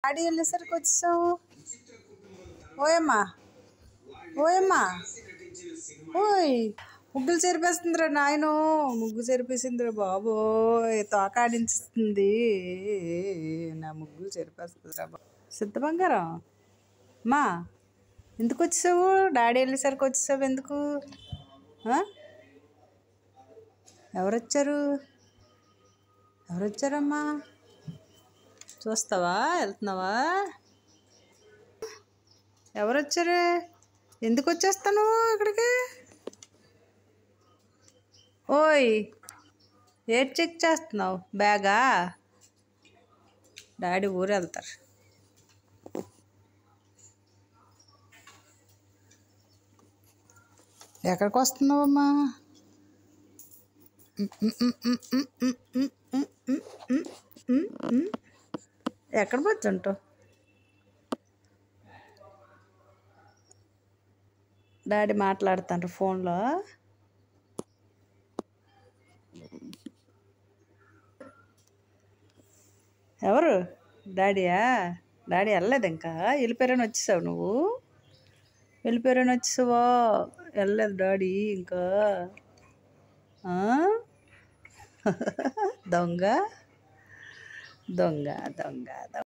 Daddy వెళ్ళేసరికి వచ్చావు. ఓయమ్మా ఓయమ్మా ఓయ్, ముగ్గులు చెరిపేస్తుందిరా నాయను, ముగ్గు చెరిపేసిందిరా బాబోయ్, తోకాడించుతుంది. నా ముగ్గులు చెరిపేస్తుందిరా బాబు. సిద్ధ బంగారం అమ్మా, ఎందుకు వచ్చావు? డాడీ వెళ్ళేసరికి వచ్చావు ఎందుకు? ఎవరొచ్చారు? ఎవరొచ్చారమ్మా? చూస్తావా? వెళ్తున్నావా? ఎవరొచ్చారు? ఎందుకు వచ్చేస్తాను ఇక్కడికి? ఓయ్, ఏడ్ చెక్ చేస్తున్నావు? బ్యాగా? డాడీ ఊరు వెళ్తారు. ఎక్కడికి వస్తున్నావమ్మా? ఎక్కడ పోతుంటావు? డాడీ మాట్లాడుతాండ్రు ఫోన్లో. ఎవరు? డాడీయా? డాడీ వెళ్ళలేదు ఇంకా. వెళ్ళిపోయారని వచ్చేసావు నువ్వు? వెళ్ళిపోయారని వచ్చేసావా? వెళ్ళలేదు డాడీ ఇంకా. దొంగ దొంగ దొంగ దొంగ.